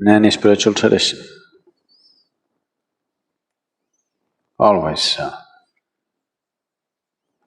In any spiritual tradition, always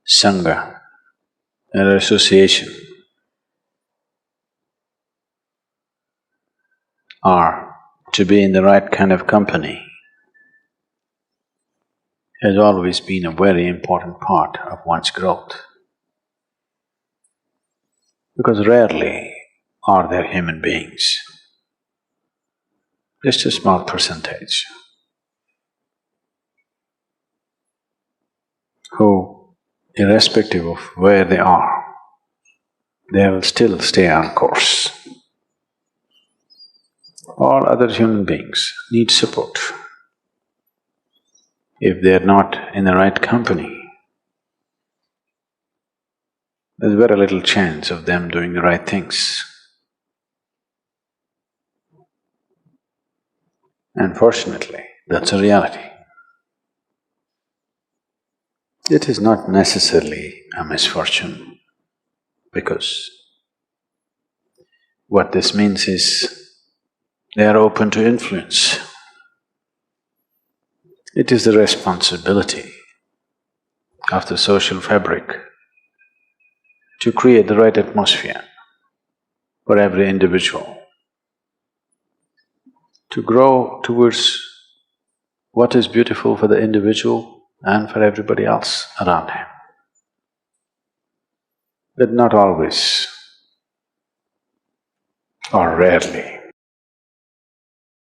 Sangha, or association, or to be in the right kind of company has always been a very important part of one's growth. Because rarely are there human beings, just a small percentage, who, irrespective of where they are, they will still stay on course. All other human beings need support. If they are not in the right company, there's very little chance of them doing the right things. Unfortunately, that's a reality. It is not necessarily a misfortune, because what this means is they are open to influence. It is the responsibility of the social fabric to create the right atmosphere for every individual, to grow towards what is beautiful for the individual and for everybody else around him. But not always, or rarely,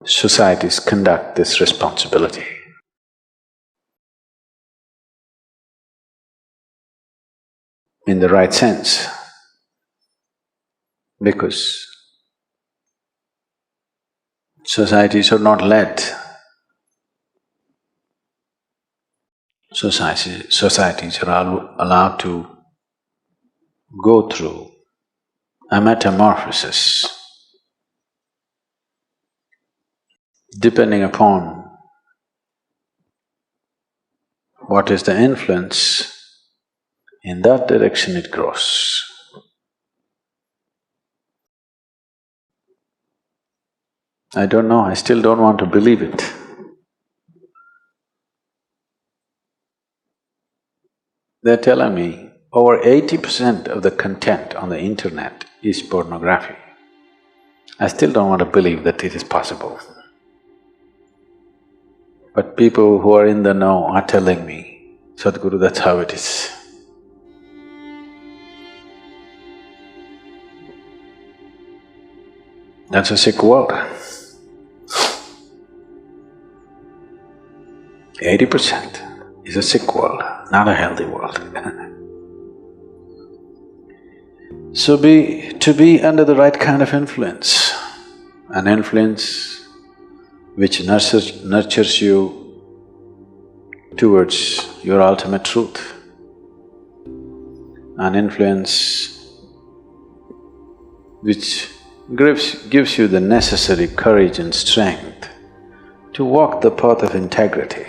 societies conduct this responsibility. In the right sense, because societies are not led. Societies are allowed to go through a metamorphosis depending upon what is the influence. In that direction it grows. I don't know, I still don't want to believe it. They're telling me over 80% of the content on the internet is pornography. I still don't want to believe that it is possible. But people who are in the know are telling me, Sadhguru, that's how it is. That's a sick world. 80% is a sick world, not a healthy world. So to be under the right kind of influence, an influence which nurtures you towards your ultimate truth, an influence which gives you the necessary courage and strength to walk the path of integrity.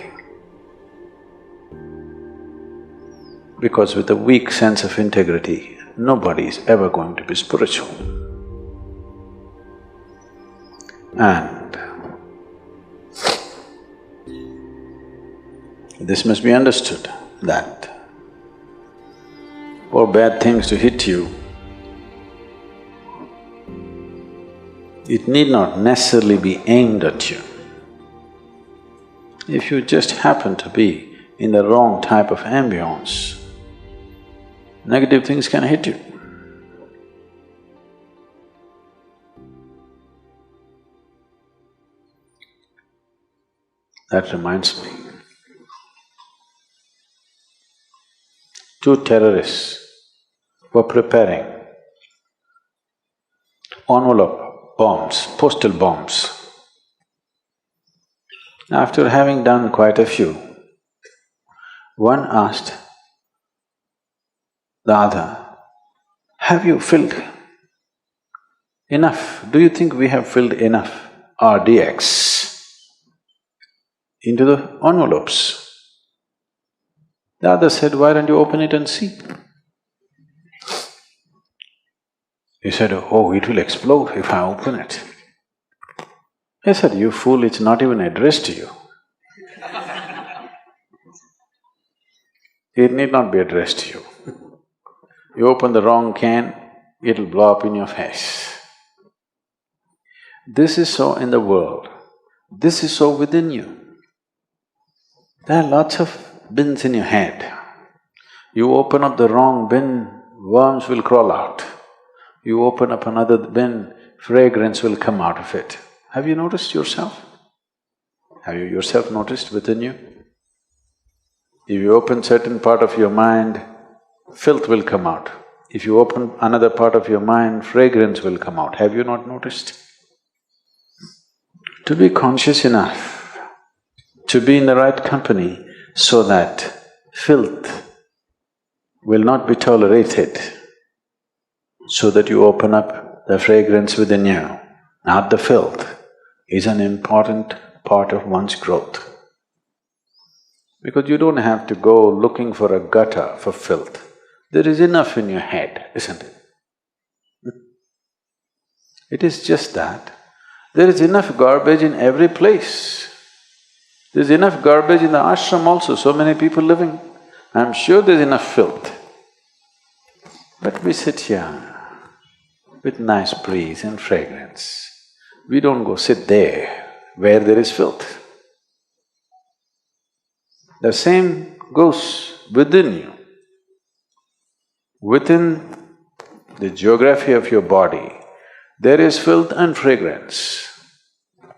Because with a weak sense of integrity, nobody is ever going to be spiritual. And this must be understood, that for bad things to hit you, it need not necessarily be aimed at you. If you just happen to be in the wrong type of ambience, negative things can hit you. That reminds me, two terrorists were preparing envelope bombs, postal bombs. After having done quite a few, one asked the other, have you filled enough? Do you think we have filled enough RDX into the envelopes? The other said, why don't you open it and see? He said, oh, it will explode if I open it. I said, you fool, it's not even addressed to you. It need not be addressed to you. You open the wrong can, it'll blow up in your face. This is so in the world, this is so within you. There are lots of bins in your head. You open up the wrong bin, worms will crawl out. You open up another bin, fragrance will come out of it. Have you noticed yourself? Have you yourself noticed within you? If you open certain part of your mind, filth will come out. If you open another part of your mind, fragrance will come out. Have you not noticed? To be conscious enough, to be in the right company so that filth will not be tolerated, so that you open up the fragrance within you, not the filth, is an important part of one's growth. Because you don't have to go looking for a gutter for filth. There is enough in your head, isn't it? It is just that. There is enough garbage in every place. There's enough garbage in the ashram also, so many people living. I'm sure there's enough filth. But we sit here with nice breeze and fragrance. We don't go sit there where there is filth. The same goes within you. Within the geography of your body, there is filth and fragrance.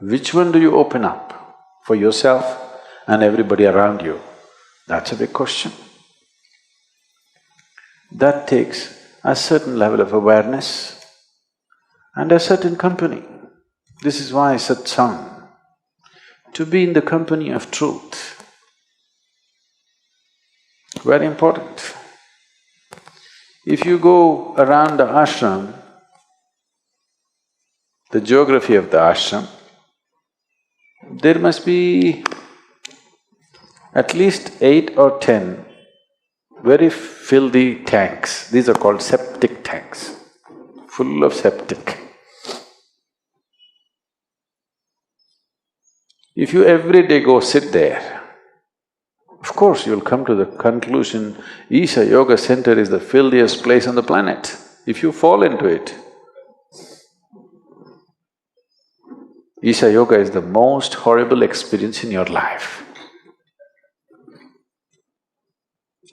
Which one do you open up for yourself and everybody around you? That's a big question. That takes a certain level of awareness and a certain company. This is why satsang, to be in the company of truth, very important. If you go around the ashram, the geography of the ashram, there must be at least 8 or 10 very filthy tanks. These are called septic tanks, full of septic. If you every day go sit there, of course you'll come to the conclusion, Isha Yoga Center is the filthiest place on the planet. If you fall into it, Isha Yoga is the most horrible experience in your life.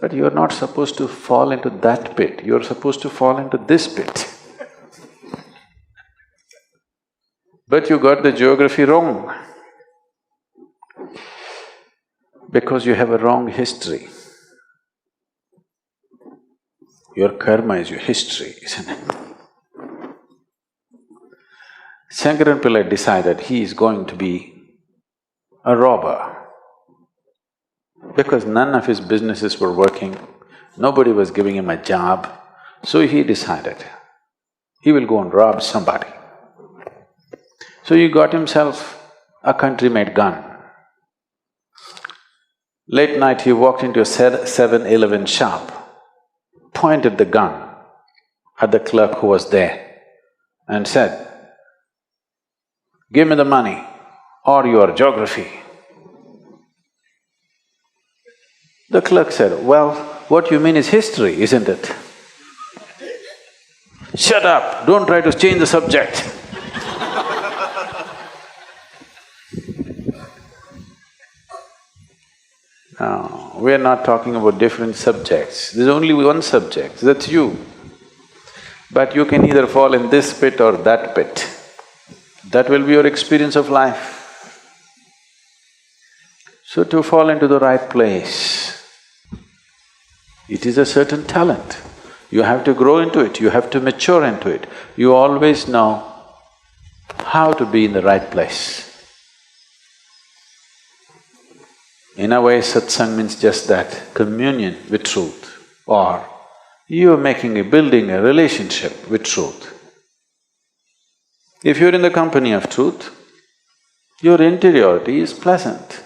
But you're not supposed to fall into that pit, you're supposed to fall into this pit. But you got the geography wrong. Because you have a wrong history. Your karma is your history, isn't it? Shankaran Pillai decided he is going to be a robber. Because none of his businesses were working, nobody was giving him a job, so he decided he will go and rob somebody. So he got himself a country-made gun. Late night he walked into a 7-Eleven shop, pointed the gun at the clerk who was there and said, "Give me the money or your geography." The clerk said, "Well, what you mean is history, isn't it?" "Shut up, don't try to change the subject." No, we are not talking about different subjects. There's only one subject, that's you. But you can either fall in this pit or that pit. That will be your experience of life. So to fall into the right place, it is a certain talent. You have to grow into it, you have to mature into it. You always know how to be in the right place. In a way, satsang means just that, communion with truth, or you are building a relationship with truth. If you're in the company of truth, your interiority is pleasant.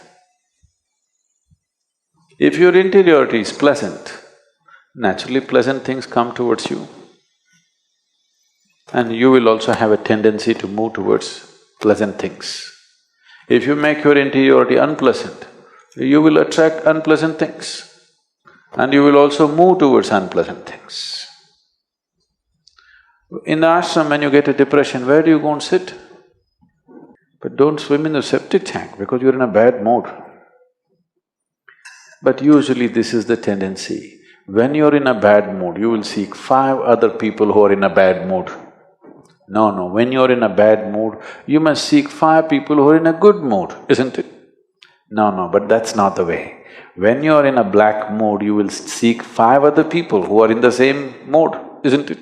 If your interiority is pleasant, naturally pleasant things come towards you. And you will also have a tendency to move towards pleasant things. If you make your interiority unpleasant, you will attract unpleasant things and you will also move towards unpleasant things. In the ashram, when you get a depression, where do you go and sit? But don't swim in the septic tank because you're in a bad mood. But usually this is the tendency. When you're in a bad mood, you will seek 5 other people who are in a bad mood. No, when you're in a bad mood, you must seek 5 people who are in a good mood, isn't it? No, but that's not the way. When you're in a black mood, you will seek 5 other people who are in the same mood, isn't it?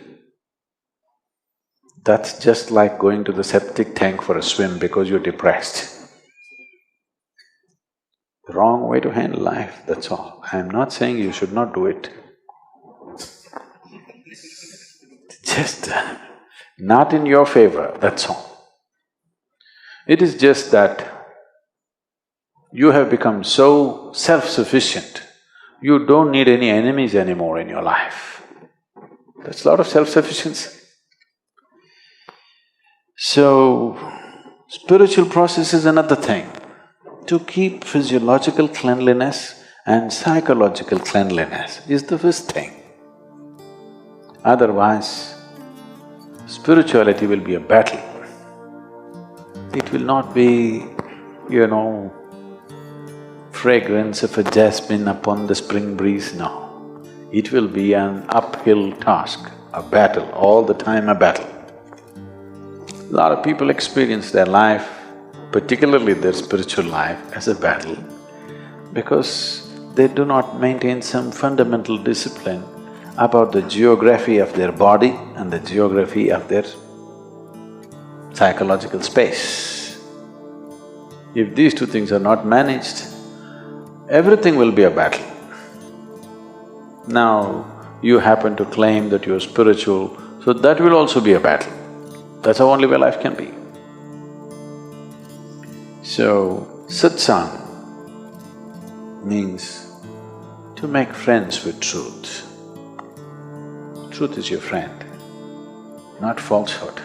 That's just like going to the septic tank for a swim because you're depressed. The wrong way to handle life, that's all. I'm not saying you should not do it. Just not in your favor, that's all. It is just that you have become so self-sufficient, you don't need any enemies anymore in your life. That's a lot of self-sufficiency. So, spiritual process is another thing. To keep physiological cleanliness and psychological cleanliness is the first thing. Otherwise, spirituality will be a battle. It will not be, fragrance of a jasmine upon the spring breeze, no. It will be an uphill task, a battle, all the time a battle. A lot of people experience their life, particularly their spiritual life, as a battle because they do not maintain some fundamental discipline about the geography of their body and the geography of their psychological space. If these 2 things are not managed, everything will be a battle. Now, you happen to claim that you're spiritual, so that will also be a battle. That's the only way life can be. So, satsang means to make friends with truth. Truth is your friend, not falsehood.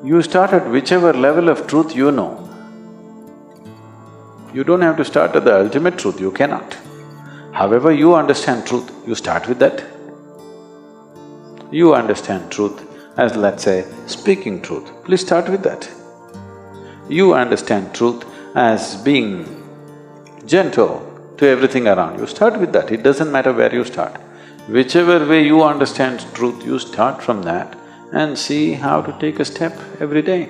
You start at whichever level of truth you know. You don't have to start at the ultimate truth, you cannot. However you understand truth, you start with that. You understand truth as, let's say, speaking truth, please start with that. You understand truth as being gentle to everything around you, start with that, it doesn't matter where you start. Whichever way you understand truth, you start from that and see how to take a step every day.